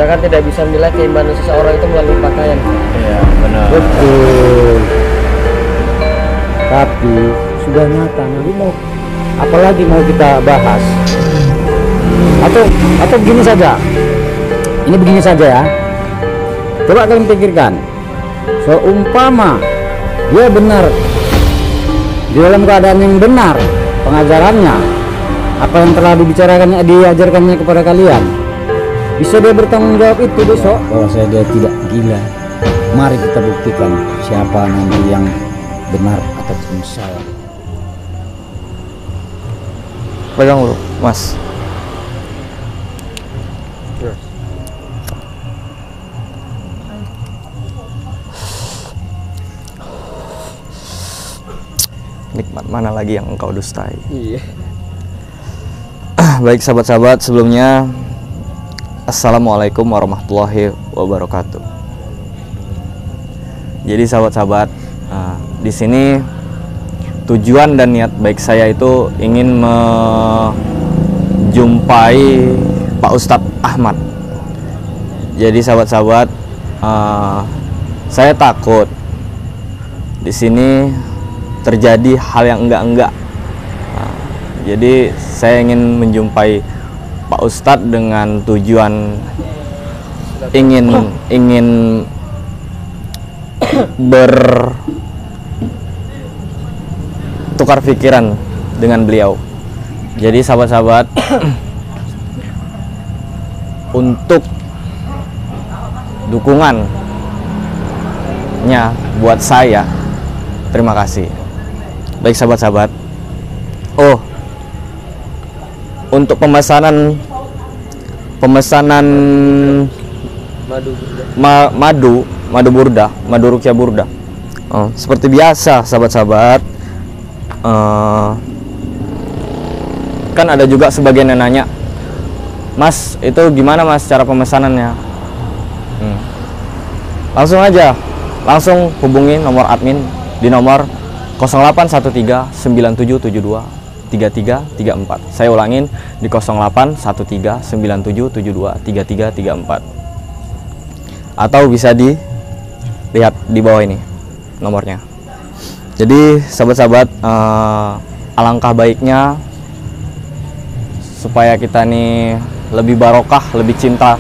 kan tidak bisa menilai keimanan seseorang itu melalui pakaian. Iya, benar. Betul. Tapi sudah nyata, nanti mau apalagi mau kita bahas? Atau begini saja. Ini begini saja ya. Coba kalian pikirkan. Seumpama dia benar di dalam keadaan yang benar pengajarannya, apa yang telah dibicarakannya, diajarkannya kepada kalian, bisa dia bertanggung jawab itu besok bahwa dia tidak gila. Mari kita buktikan siapa nanti yang benar ataupun salah. Pegang dulu, Mas. Nikmat mana lagi yang engkau dustai? Iya. Baik sahabat-sahabat, sebelumnya Assalamualaikum warahmatullahi wabarakatuh. Jadi sahabat-sahabat, di sini tujuan dan niat baik saya itu ingin menjumpai Pak Ustadz Ahmad. Jadi sahabat-sahabat, saya takut di sini terjadi hal yang enggak-enggak. Jadi saya ingin menjumpai Pak Ustadz dengan tujuan ingin bertukar pikiran dengan beliau. Jadi sahabat-sahabat, untuk dukungannya buat saya, terima kasih. Baik sahabat-sahabat, untuk pemesanan madu Ruqyah Burda, seperti biasa sahabat-sahabat, kan ada juga sebagian yang nanya, Mas, itu gimana Mas cara pemesanannya? Langsung aja, langsung hubungi nomor admin di nomor 081397723334. Saya ulangin di 081397723334. Atau bisa dilihat di bawah ini nomornya. Jadi sahabat-sahabat, alangkah baiknya supaya kita nih lebih barokah, lebih cinta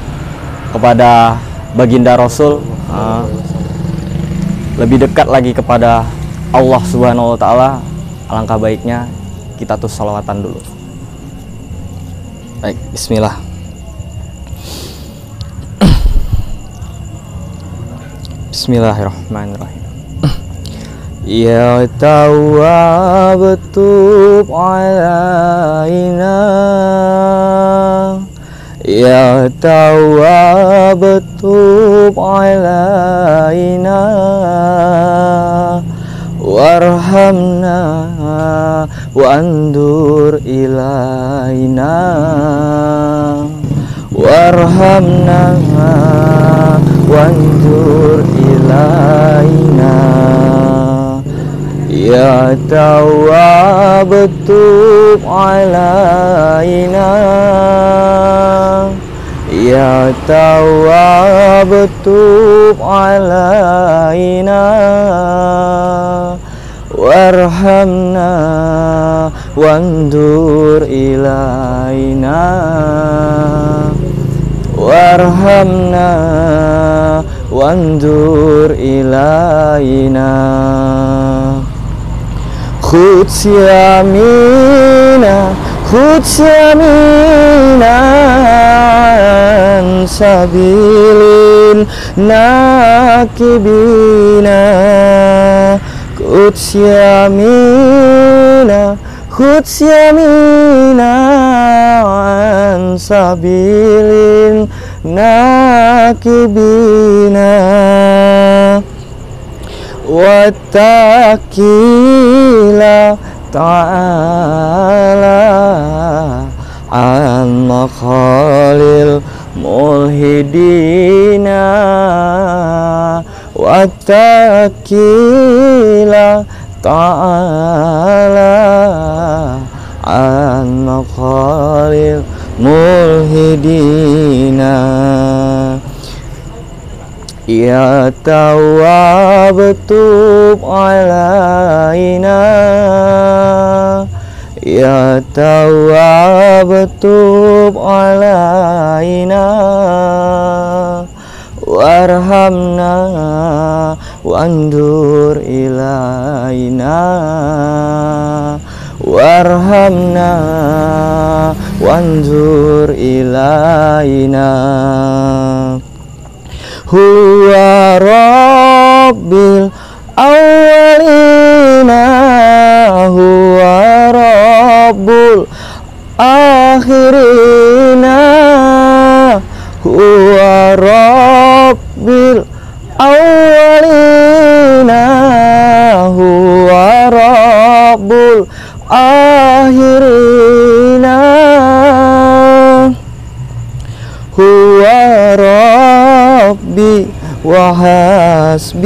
kepada baginda Rasul, lebih dekat lagi kepada Allah Subhanahu wa Ta'ala. Alangkah baiknya kita tuh salawatan dulu. Baik, bismillah. Bismillahirrahmanirrahim. Ya Tawwab tub alaina, Ya Tawwab tub alaina, warhamna wandur ilaina, warhamna wandur ilaina. Ya Tawwab tub alaina, Ya Tawwab tub alaina, warhamna wandur ilaina, warhamna wandur ilaina. Khudh yamina, khudh yamina an sabilin nakibina, khudh yamina, khudh yamina an sabilin nakibina, wattaqila ta'ala an maqalil mulhidina, wattaqila ta'ala an maqalil mulhidina. Ya Tawwab tub alaina, Ya Tawwab tub alaina, warhamna wandur ilaina, warhamna wandur ilaina. Huwa rabbil awwalina, huwa rabbul akhirina, huwa rabbil awwalina, huwa rabbul akhirina, huwa rabbi wa hasbi,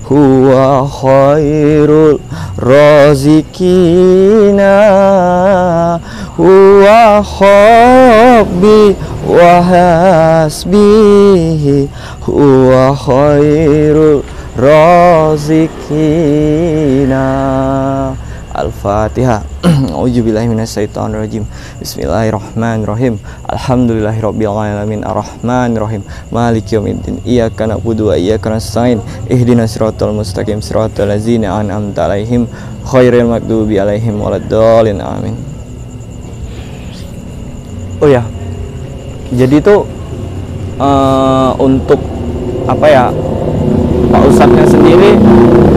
huwa khairul razikina, huwa rabbi wa hasbi, huwa khairul razikina. Al-Fatihah. A'udzubillahi minasyaitonirrajim. Bismillahirrahmanirrahim. Alhamdulillahirabbil alamin arrahmanirrahim maliki yaumiddin. Iyyaka na'budu wa iyyaka nasta'in. Ihdinas siratal mustaqim siratal ladzina an'amta 'alaihim ghairil maghdubi 'alaihim waladdallin. Amin. Oh ya. Jadi itu untuk apa ya? Pak Ustadznya sendiri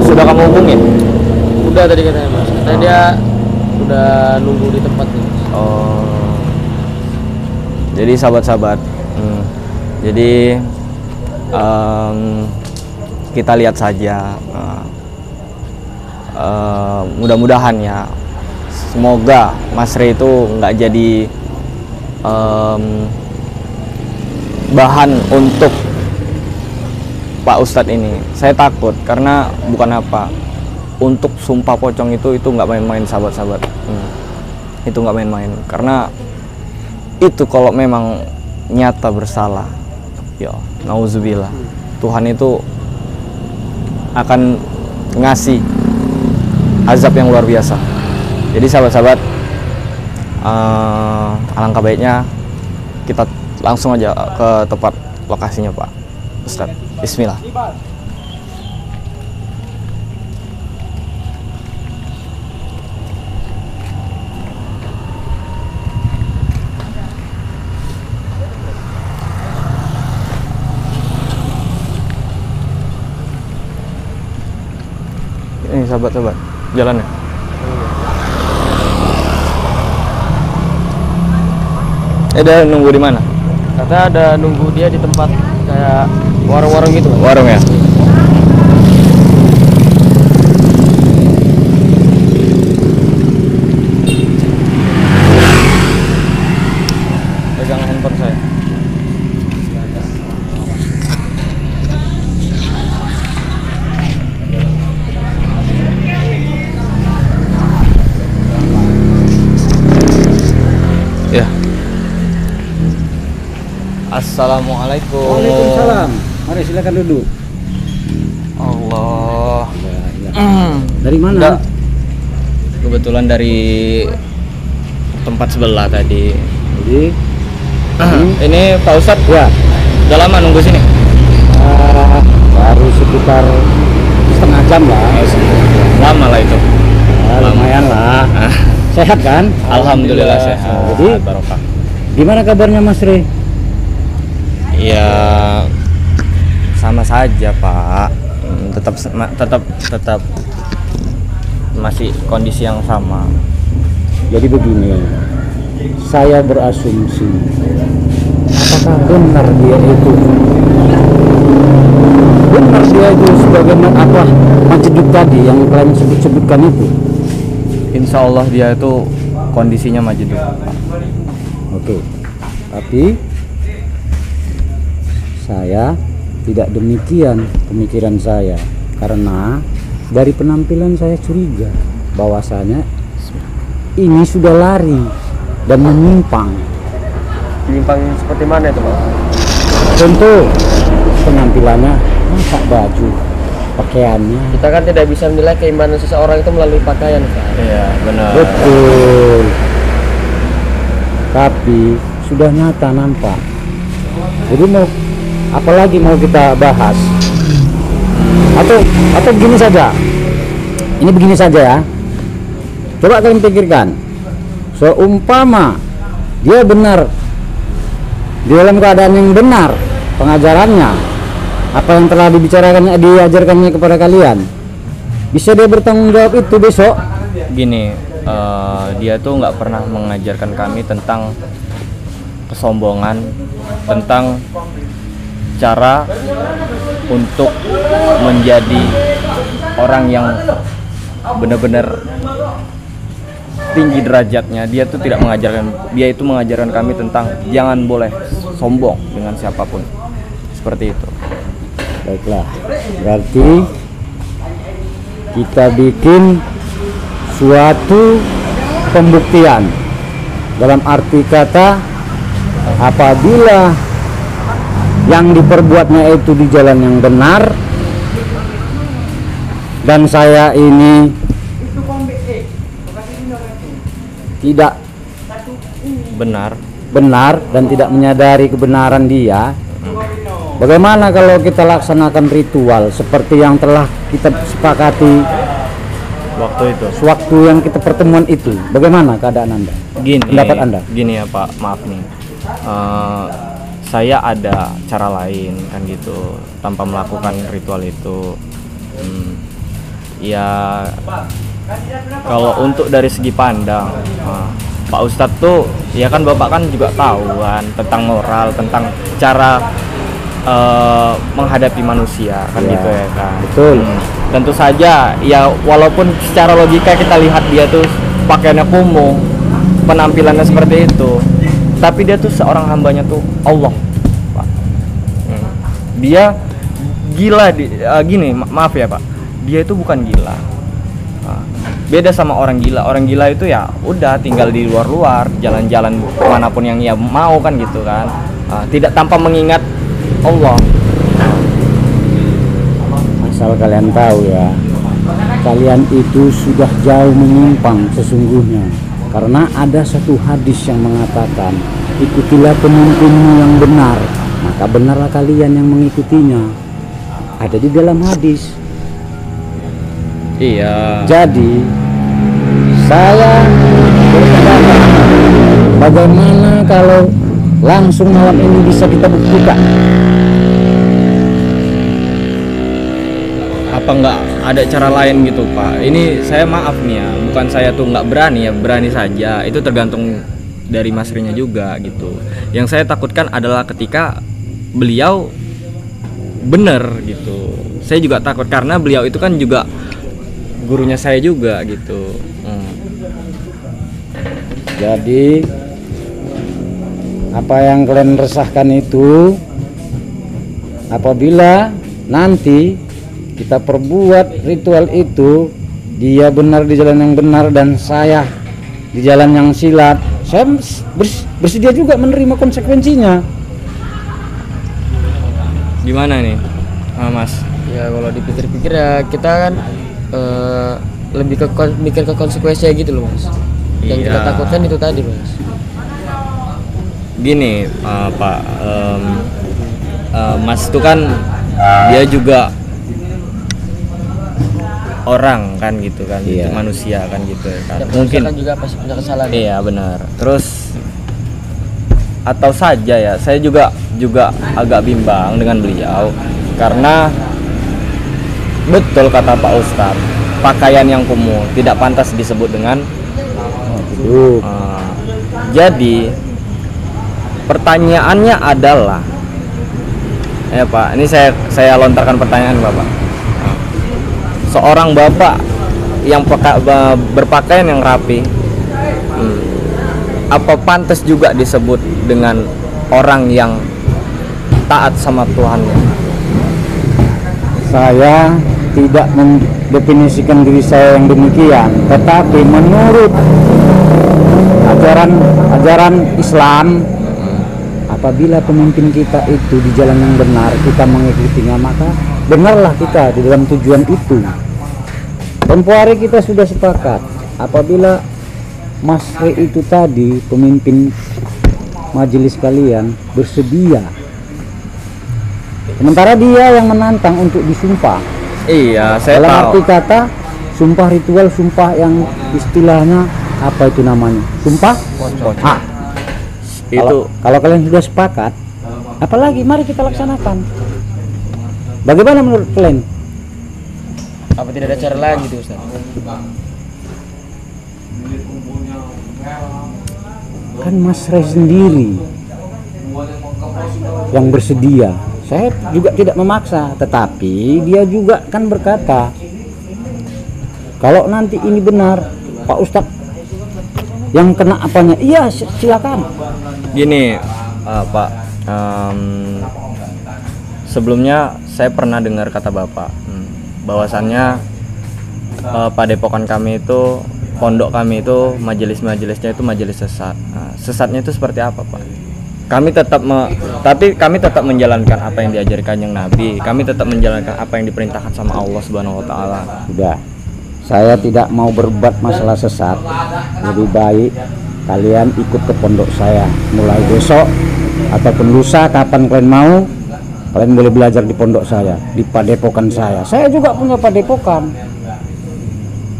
sudah kamu hubungin? Udah tadi katanya Mas, katanya dia udah nunggu di tempat nih. Oh, jadi sahabat-sahabat, jadi kita lihat saja, mudah-mudahan ya, semoga Mas Rey itu nggak jadi bahan untuk Pak Ustadz ini. Saya takut karena bukan apa, untuk sumpah pocong itu nggak main-main sahabat-sahabat. Itu nggak main-main karena itu kalau memang nyata bersalah, ya nauzubillah, Tuhan itu akan ngasih azab yang luar biasa. Jadi sahabat-sahabat, alangkah baiknya kita langsung aja ke tempat lokasinya Pak Ustadz. Bismillah. Ini sahabat-sahabat, jalannya. Ada nunggu di mana? Katanya ada nunggu dia di tempat kayak warung-warung gitu. Warung ya? Pegang handphone saya. Ya. Assalamualaikum. Waalaikumsalam. Mari silakan duduk. Allah. Dari mana? Enggak. Kebetulan dari tempat sebelah tadi. Jadi Ini Pak Ustadz, ya, udah lama nunggu sini? baru sekitar setengah jam lah. Lama lah itu. Lumayan lah. Sehat kan? Alhamdulillah sehat. Jadi Barokah. gimana kabarnya Mas Rey? Ya sama saja Pak, tetap masih kondisi yang sama. Jadi begini, saya berasumsi apakah benar dia itu sebagaimana apa Majeduk tadi yang kalian sebutkan itu? Insya Allah dia itu kondisinya Majeduk. Oke, tapi saya tidak demikian pemikiran saya, karena dari penampilan saya curiga bahwasanya ini sudah lari dan menyimpang. Menyimpang seperti mana itu Mas? Contoh penampilannya, masa baju, pakaiannya. Kita kan tidak bisa menilai keimanan seseorang itu melalui pakaian, Pak. Iya, benar. Betul. Tapi sudah nyata nampak. Jadi mau apalagi mau kita bahas? Atau begini saja. Ini begini saja ya. Coba kalian pikirkan. Seumpama dia benar di dalam keadaan yang benar pengajarannya, apa yang telah diajarkannya kepada kalian, bisa dia bertanggung jawab itu besok? Gini, dia tuh nggak pernah mengajarkan kami tentang kesombongan, tentang cara untuk menjadi orang yang benar-benar tinggi derajatnya. Dia tuh tidak mengajarkan, dia itu mengajarkan kami tentang jangan boleh sombong dengan siapapun, seperti itu. Baiklah, berarti kita bikin suatu pembuktian dalam arti kata apabila yang diperbuatnya itu di jalan yang benar dan saya ini tidak benar dan tidak menyadari kebenaran dia, bagaimana kalau kita laksanakan ritual seperti yang telah kita sepakati waktu yang kita pertemuan itu? Bagaimana keadaan Anda? Pendapat Anda? Gini ya Pak, maaf nih, saya ada cara lain kan gitu tanpa melakukan ritual itu. Ya kalau untuk dari segi pandang, Pak Ustadz tuh ya kan Bapak kan juga tahu kan tentang moral, tentang cara menghadapi manusia kan ya, gitu ya kan. Betul. Tentu saja ya walaupun secara logika kita lihat dia tuh pakaiannya kumuh, penampilannya seperti itu, tapi dia tuh seorang hambanya tuh Allah, Pak. Dia gila gini, maaf ya Pak, dia itu bukan gila. Beda sama orang gila. Orang gila itu ya udah tinggal di luar-luar, jalan-jalan kemanapun yang ia mau kan gitu kan, tidak tanpa mengingat Allah. Asal kalian tahu ya, kalian itu sudah jauh menyimpang sesungguhnya, karena ada satu hadis yang mengatakan ikutilah pemimpinmu yang benar, maka benarlah kalian yang mengikutinya. Ada di dalam hadis. Iya. Jadi saya berpendapat, bagaimana kalau langsung malam ini bisa kita buktikan? Apa nggak ada cara lain gitu Pak? Ini saya maaf nih ya, bukan saya tuh nggak berani ya, berani saja. Itu tergantung dari Mas Rinya juga gitu. Yang saya takutkan adalah ketika beliau bener gitu. Saya juga takut karena beliau itu kan juga gurunya saya juga gitu. Jadi apa yang kalian resahkan itu, apabila nanti kita perbuat ritual itu, dia benar di jalan yang benar dan saya di jalan yang silat, saya bersedia juga menerima konsekuensinya. Gimana nih Mas? Ya kalau dipikir-pikir ya kita kan lebih mikir ke konsekuensinya gitu loh Mas. Yang kita takutkan itu tadi Mas. Gini Pak, Mas itu kan dia juga orang kan gitu kan, iya. Manusia kan gitu kan. Ya, mungkin kan juga pasti punya kesalahan. Iya benar. Terus atau saja ya, saya juga agak bimbang dengan beliau karena betul kata Pak Ustadz, pakaian yang kumuh tidak pantas disebut dengan jadi pertanyaannya adalah ya Pak, ini saya lontarkan pertanyaan Bapak. Seorang bapak yang berpakaian yang rapi, apa pantas juga disebut dengan orang yang taat sama Tuhannya? Saya tidak mendefinisikan diri saya yang demikian, tetapi menurut ajaran Islam apabila pemimpin kita itu di jalan yang benar, kita mengikutinya, maka benarlah kita di dalam tujuan itu. Tempo hari kita sudah sepakat, apabila Mas Re itu tadi, pemimpin majelis kalian, bersedia, sementara dia yang menantang untuk disumpah. Iya, saya Dalam tahu. arti kata sumpah ritual, sumpah yang istilahnya apa itu namanya? Sumpah? Ah, Itu kalau kalian sudah sepakat, apalagi mari kita laksanakan. Bagaimana menurut kalian? Apa tidak ada cara lain gitu Ustaz? Kan Mas Re sendiri yang bersedia. Saya juga tidak memaksa, tetapi dia juga kan berkata, kalau nanti ini benar, Pak Ustadz yang kena apanya? Iya, silakan. gini, Pak. Sebelumnya saya pernah dengar kata Bapak, bahwasannya padepokan kami itu, pondok kami itu, majelis-majelisnya itu majelis sesat. Nah, sesatnya itu seperti apa, Pak? Kami tetap tapi kami tetap menjalankan apa yang diajarkan yang Nabi. Kami tetap menjalankan apa yang diperintahkan sama Allah Subhanahu wa taala. Sudah. Saya tidak mau berbuat masalah sesat. Lebih baik kalian ikut ke pondok saya mulai besok ataupun lusa, kapan kalian mau. Kalian boleh belajar di pondok saya, di padepokan saya. Saya juga punya padepokan.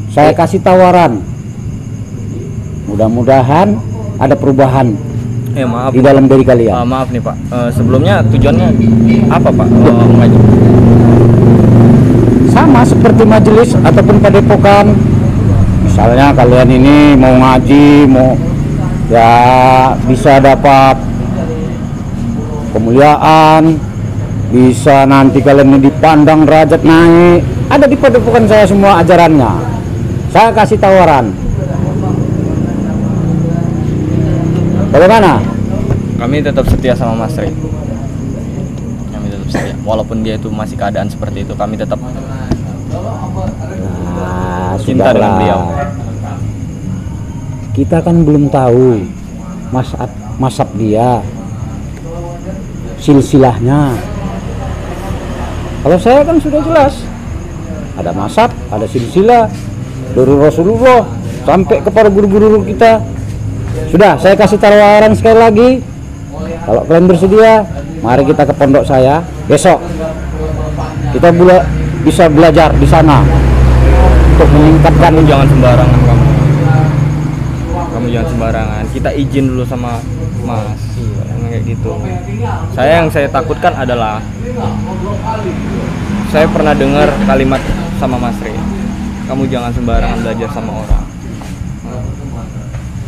Saya kasih tawaran. Mudah-mudahan ada perubahan Maaf. di dalam diri kalian. Maaf nih Pak. Sebelumnya tujuannya apa Pak? Mengaji? Sama seperti majelis ataupun padepokan. Misalnya kalian ini mau ngaji, mau ya bisa dapat kemuliaan, bisa nanti kalian dipandang derajat naik. Ada di padepokan saya semua ajarannya. Saya kasih tawaran. Bagaimana? Kami tetap setia sama Mas Re. Kami tetap setia. Walaupun dia itu masih keadaan seperti itu, kami tetap cinta dengan beliau. Kita kan belum tahu masab dia, silsilahnya. Kalau saya kan sudah jelas, ada masab, ada silsilah dari Rasulullah sampai kepada guru-guru kita. Sudah, saya kasih tawaran sekali lagi. Kalau kalian bersedia, mari kita ke pondok saya besok. Kita bisa belajar di sana untuk meningkatkan. Kamu jangan sembarangan kamu. Kamu jangan sembarangan. Kita izin dulu sama Mas. Kayak gitu. Yang saya takutkan adalah saya pernah dengar kalimat sama Mas Re. Kamu jangan sembarangan belajar sama orang.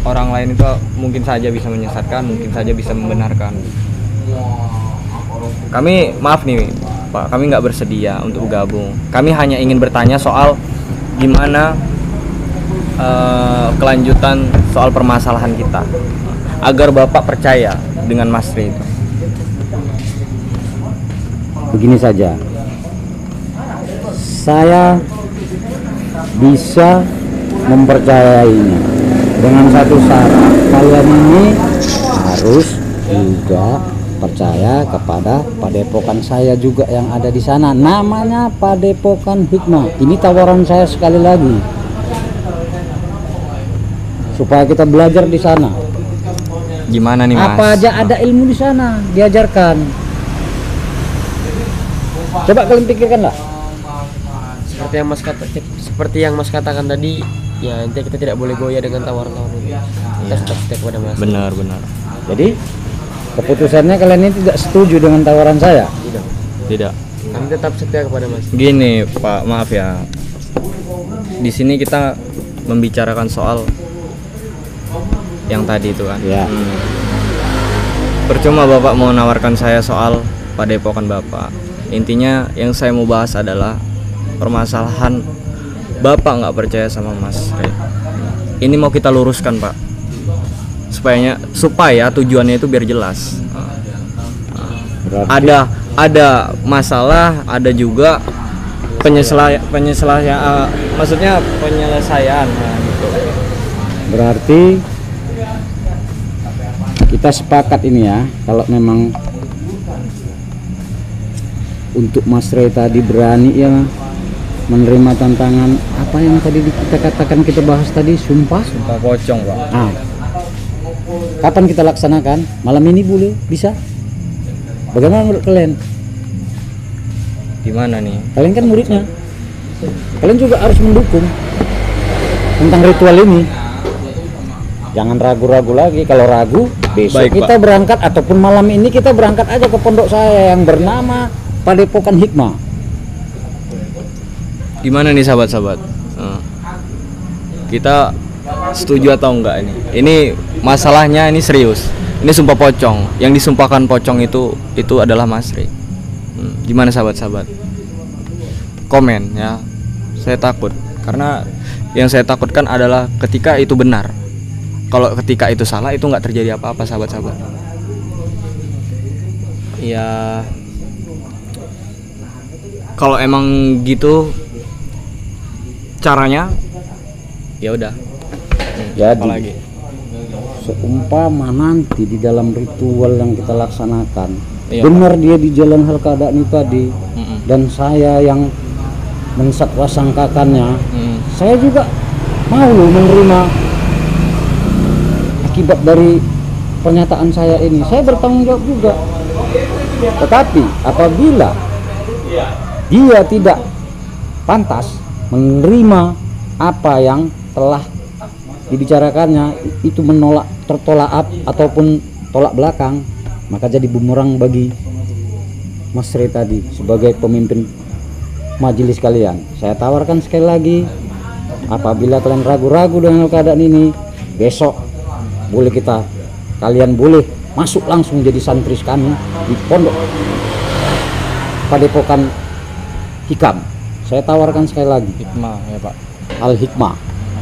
Orang lain itu mungkin saja bisa menyesatkan, mungkin saja bisa membenarkan. Kami maaf nih Pak, kami nggak bersedia untuk gabung. Kami hanya ingin bertanya soal gimana kelanjutan soal permasalahan kita, agar Bapak percaya dengan Mas Re itu. Begini saja, saya bisa mempercayainya dengan satu syarat. Kalian ini harus juga percaya kepada padepokan saya juga yang ada di sana, namanya Padepokan Hikmah. Ini tawaran saya sekali lagi, supaya kita belajar di sana. Gimana nih Mas? Apa aja ada ilmu di sana diajarkan. Coba kalian pikirkan lah. Seperti yang Mas katakan tadi, ya intinya kita tidak boleh goyah dengan tawaran-tawaran ini. Kita tetap setia kepada Mas. Benar. Jadi keputusannya kalian ini tidak setuju dengan tawaran saya? Tidak. Kami tetap setia kepada Mas. Gini Pak, maaf ya. Di sini kita membicarakan soal yang tadi itu kan. Ya. Percuma Bapak mau nawarkan saya soal padepokan Bapak. Intinya yang saya mau bahas adalah permasalahan Bapak nggak percaya sama Mas Re. Ini mau kita luruskan Pak, supaya tujuannya itu biar jelas. Berarti, Ada masalah, ada juga maksudnya penyelesaian gitu. berarti kita sepakat ini ya, kalau memang untuk Mas Ray tadi berani ya menerima tantangan apa yang tadi kita katakan, kita bahas tadi, sumpah pocong Pak. Kapan kita laksanakan? Malam ini boleh? Bisa? Bagaimana menurut kalian? Gimana nih? Kalian kan muridnya, kalian juga harus mendukung tentang ritual ini. Jangan ragu-ragu lagi. Kalau ragu, besok Baik, kita berangkat, ataupun malam ini kita berangkat aja ke pondok saya yang bernama Padepokan Hikmah. Gimana nih sahabat-sahabat? Kita setuju atau enggak ini? Ini masalahnya ini serius. Ini sumpah pocong. Yang disumpahkan pocong itu adalah Mas Ray. Gimana sahabat-sahabat? Komen ya. Saya takut karena yang saya takutkan adalah ketika itu benar. Kalau ketika itu salah, itu nggak terjadi apa-apa sahabat-sahabat. Ya, kalau emang gitu caranya, ya udah. Jadi Apalagi? seumpama nanti di dalam ritual yang kita laksanakan, Iya, benar dia di jalan hal keadaan itu tadi, dan saya yang mensakwasangkakannya, saya juga mau menerima akibat dari pernyataan saya ini. Saya bertanggung jawab juga. Tetapi apabila dia tidak pantas menerima apa yang telah dibicarakannya, itu menolak, tertolak ataupun tolak belakang, maka jadi bumerang bagi Mas Ray tadi sebagai pemimpin majelis kalian. Saya tawarkan sekali lagi, apabila kalian ragu-ragu dengan keadaan ini, besok kalian boleh masuk langsung jadi santri kami di pondok Padepokan Hikam. Saya tawarkan sekali lagi, Hikmah ya Pak. Al Hikmah.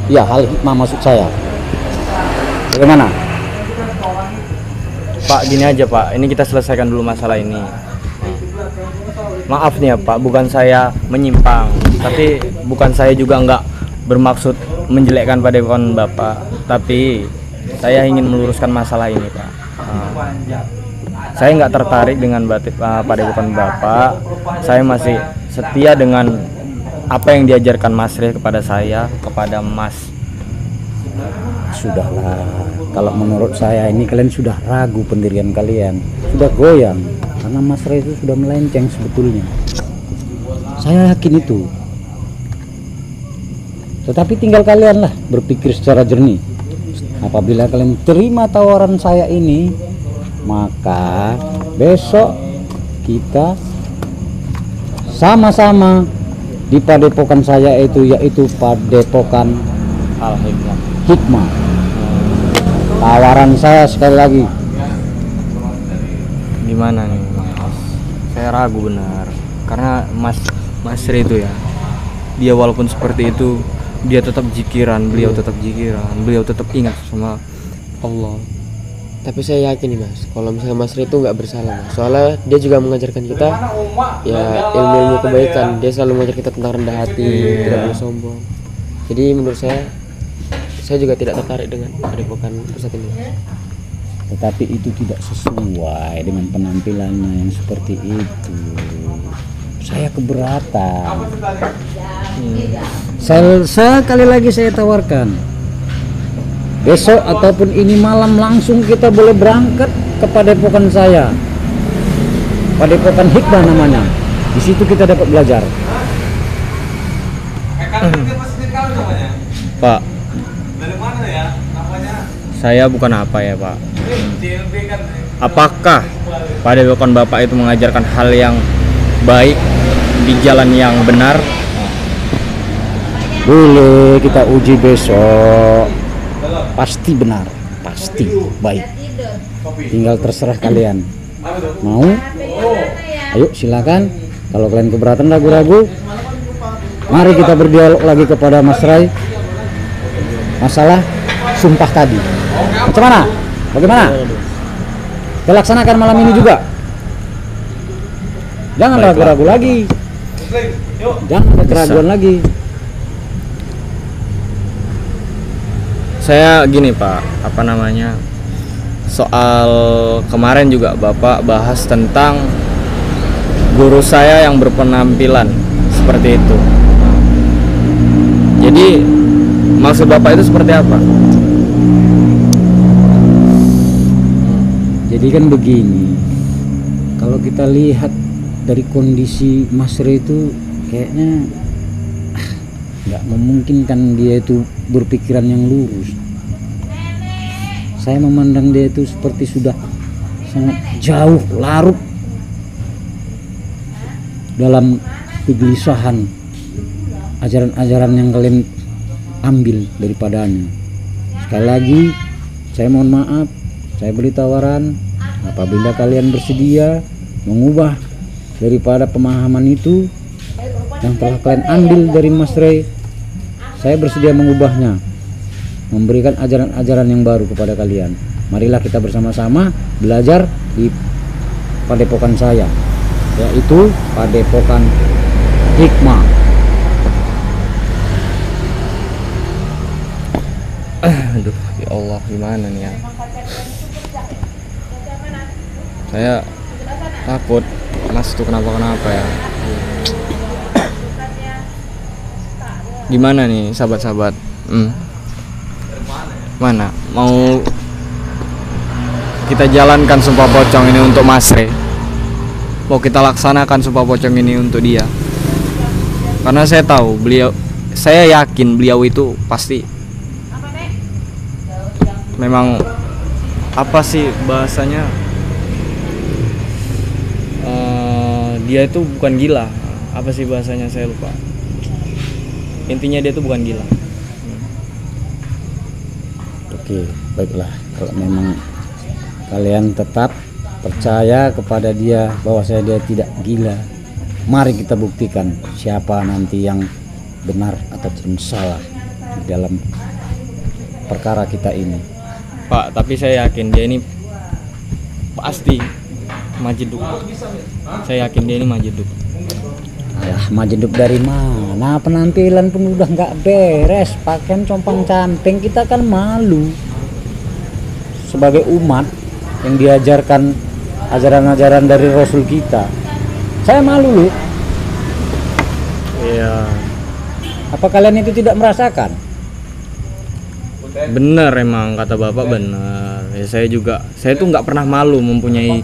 Ya, Al Hikmah maksud saya. Bagaimana? Pak, gini aja Pak, ini kita selesaikan dulu masalah ini. Maaf nih ya Pak, bukan saya menyimpang, tapi bukan saya juga nggak bermaksud menjelekkan Padepokan Bapak, tapi saya ingin meluruskan masalah ini Pak. Saya nggak tertarik dengan Padepokan Bapak. Saya masih setia dengan apa yang diajarkan Mas Ray kepada saya, kepada Mas. Sudahlah, kalau menurut saya ini kalian sudah ragu, pendirian kalian sudah goyang karena Mas Ray itu sudah melenceng sebetulnya. Saya yakin itu. Tetapi tinggal kalian lah berpikir secara jernih. Apabila kalian terima tawaran saya ini, maka besok kita sama-sama di padepokan saya yaitu Padepokan Al Hikmah. Tawaran saya sekali lagi. Gimana nih Mas? Saya ragu benar karena Mas Ray itu ya, dia walaupun seperti itu, dia tetap jikiran, beliau tetap jikiran, beliau tetap ingat sama Allah. Tapi saya yakin nih Mas, kalau misalnya Mas Ray itu nggak bersalah Mas. Soalnya dia juga mengajarkan kita ya ilmu-ilmu kebaikan. Dia selalu mengajar kita tentang rendah hati, tidak boleh sombong. Jadi menurut saya juga tidak tertarik dengan Padepokan Pusat ini. Tetapi itu tidak sesuai dengan penampilannya yang seperti itu. Saya keberatan. Saya kali lagi saya tawarkan, besok ataupun ini malam langsung kita boleh berangkat ke Padepokan saya, Padepokan Hikmah namanya. Di situ kita dapat belajar. Pak, saya bukan apa ya Pak. Apakah Padepokan Bapak itu mengajarkan hal yang baik di jalan yang benar? Boleh kita uji besok. Pasti benar, pasti baik. Tinggal terserah kalian. Mau? Ayo silakan. Kalau kalian keberatan, ragu-ragu, mari kita berdialog lagi kepada Mas Ray masalah sumpah tadi. Macam mana? Bagaimana? Kita laksanakan malam ini juga. Jangan ragu-ragu lagi. Jangan ada keraguan lagi. Saya gini Pak, soal kemarin juga Bapak bahas tentang guru saya yang berpenampilan seperti itu. Jadi maksud Bapak itu seperti apa? Jadi kan begini, kalau kita lihat dari kondisi Mas Re itu kayaknya nggak memungkinkan dia itu berpikiran yang lurus. Saya memandang dia itu seperti sudah sangat jauh larut dalam kegelisahan ajaran-ajaran yang kalian ambil daripadanya. Sekali lagi saya mohon maaf, saya beri tawaran apabila kalian bersedia mengubah daripada pemahaman itu yang telah kalian ambil dari Mas Re, saya bersedia mengubahnya, memberikan ajaran-ajaran yang baru kepada kalian. Marilah kita bersama-sama belajar di padepokan saya, yaitu Padepokan Hikmah. Aduh, ya Allah, gimana nih ya? Saya takut Mas tuh kenapa-kenapa ya. Gimana nih sahabat-sahabat? Mana? Mau kita jalankan sumpah pocong ini untuk Mas Re? Mau kita laksanakan sumpah pocong ini untuk dia? Karena saya tahu saya yakin beliau itu pasti memang apa sih bahasanya, dia itu bukan gila. Apa sih bahasanya, saya lupa. Intinya dia itu bukan gila. Oke, baiklah, kalau memang kalian tetap percaya kepada dia bahwa dia tidak gila, mari kita buktikan siapa nanti yang benar atau salah di dalam perkara kita ini. Pak, tapi saya yakin dia ini pasti Majiduk. Saya yakin dia ini Majiduk. Alah, Majiduk dari mana? Penampilan pun udah nggak beres, pakaian compang-camping, kita kan malu sebagai umat yang diajarkan ajaran-ajaran dari Rasul kita. Saya malu loh. Iya. Apa kalian itu tidak merasakan? Bener, emang kata Bapak bener. Ya, saya tuh nggak pernah malu mempunyai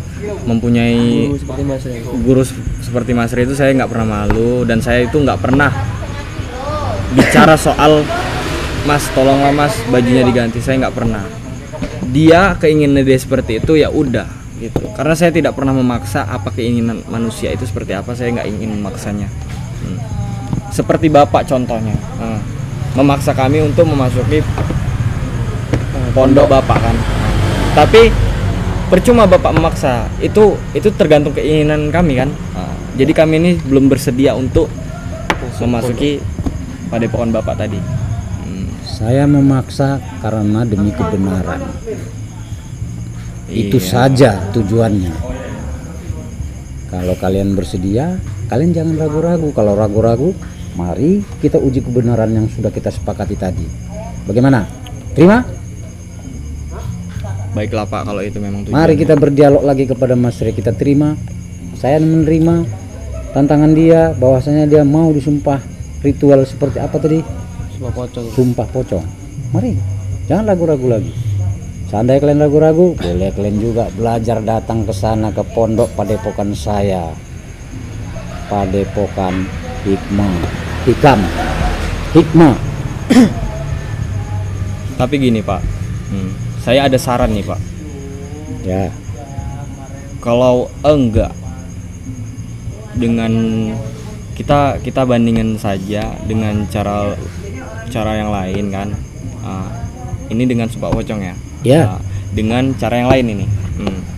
guru seperti Mas Re itu. Saya nggak pernah malu, dan saya itu nggak pernah bicara soal Mas tolonglah Mas bajunya diganti. Saya nggak pernah. Dia keinginan dia seperti itu, ya udah gitu. Karena saya tidak pernah memaksa apa keinginan manusia itu seperti apa. Saya nggak ingin memaksanya. Seperti Bapak contohnya, memaksa kami untuk memasuki pondok Bapak kan. Tapi percuma Bapak memaksa, itu tergantung keinginan kami kan. Jadi kami ini belum bersedia untuk memasuki padepokan Bapak tadi. Saya memaksa karena demi kebenaran. Itu Iya. saja tujuannya. Kalau kalian bersedia, kalian jangan ragu-ragu. Kalau ragu-ragu, mari kita uji kebenaran yang sudah kita sepakati tadi. Bagaimana? Terima? Baiklah Pak, kalau itu memang tujuannya. Mari kita berdialog lagi kepada Mas Re. Kita terima. Saya menerima tantangan dia, bahwasanya dia mau disumpah ritual seperti apa tadi? Sumpah pocong. Mari, jangan ragu-ragu lagi. Seandainya kalian ragu-ragu, boleh kalian juga belajar datang ke sana, ke pondok padepokan saya, Padepokan Hikmah. Tapi gini Pak, saya ada saran nih Pak. Ya, Kalau enggak, dengan kita bandingkan saja dengan cara yang lain kan. Ini dengan sumpah pocong ya. Ya. Dengan cara yang lain ini.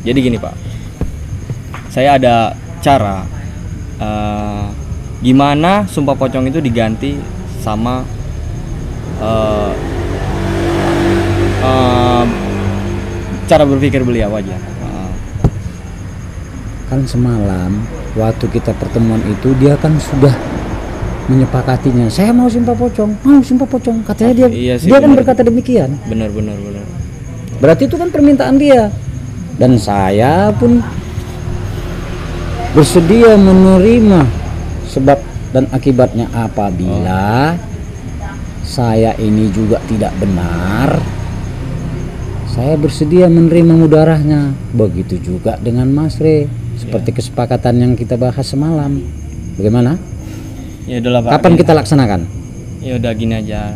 Jadi gini Pak, saya ada cara gimana sumpah pocong itu diganti sama cara berpikir beliau aja. kan semalam waktu kita pertemuan itu dia kan sudah menyepakatinya. Saya mau sumpah pocong, katanya dia. Iya sih, Dia kan benar. berkata demikian. Benar. Berarti itu kan permintaan dia. Dan saya pun bersedia menerima sebab dan akibatnya apabila saya ini juga tidak benar, saya bersedia menerima mudarahnya. Begitu juga dengan Mas Re, seperti kesepakatan yang kita bahas semalam. Bagaimana? Ya udahlah Pak. Kapan kita laksanakan? Ya udah gini aja.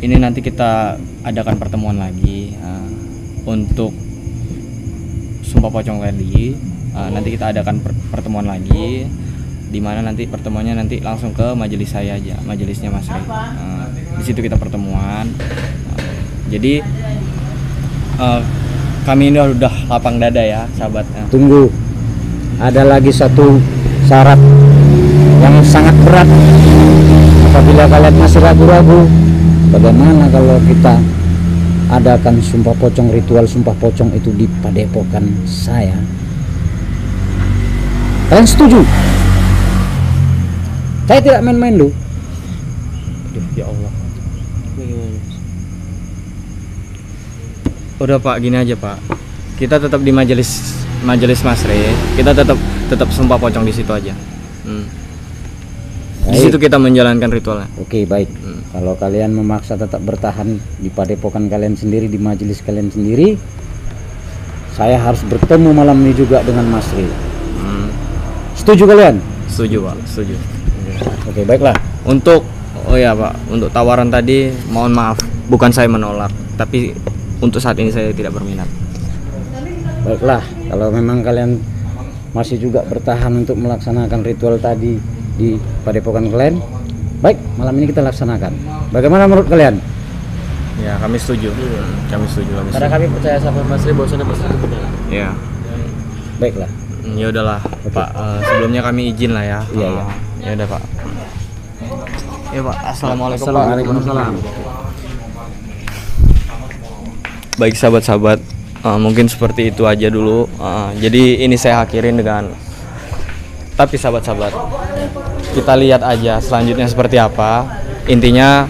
Ini nanti kita adakan pertemuan lagi untuk Sumpah Pocong tadi. Nanti kita adakan pertemuan lagi, di mana nanti pertemuannya nanti langsung ke majelis saya aja, majelisnya Mas Re. Di situ kita pertemuan. Jadi kami ini udah lapang dada ya, sahabat. Tunggu, ada lagi satu syarat yang sangat berat. Apabila kalian masih ragu-ragu, bagaimana kalau kita adakan sumpah pocong, ritual sumpah pocong itu di padepokan saya? Kalian setuju? Saya tidak main-main loh. Aduh, ya Allah. Udah Pak, gini aja Pak. Kita tetap di majelis Mas Re. Kita tetap sumpah pocong di situ aja. Di situ kita menjalankan ritualnya. Oke, baik. Kalau kalian memaksa tetap bertahan di padepokan kalian sendiri, di majelis kalian sendiri, saya harus bertemu malam ini juga dengan Mas Re. Setuju kalian? Setuju Pak, setuju. Oke, baiklah. Untuk Pak, untuk tawaran tadi mohon maaf, bukan saya menolak, tapi untuk saat ini saya tidak berminat. Baiklah, kalau memang kalian masih juga bertahan untuk melaksanakan ritual tadi di padepokan kalian, baik, malam ini kita laksanakan. Bagaimana menurut kalian? Ya, kami setuju. Kami setuju. Karena kami percaya sama Mas Re bahwasanya Mas Re itu benar. Ya. Baiklah. Ya udahlah, Pak. Sebelumnya kami izin lah ya. Iya, iya. Ya udah Pak. Ya Pak. Assalamualaikum. Waalaikumsalam. Baik sahabat-sahabat, mungkin seperti itu aja dulu. Jadi ini saya akhirin dengan. Tapi sahabat-sahabat, kita lihat aja selanjutnya seperti apa. Intinya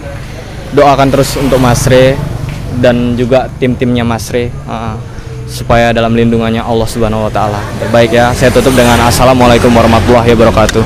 doakan terus untuk Mas Re dan juga tim-timnya Mas Re, supaya dalam lindungannya Allah Subhanahu wa taala. Baik ya, saya tutup dengan assalamualaikum warahmatullahi wabarakatuh.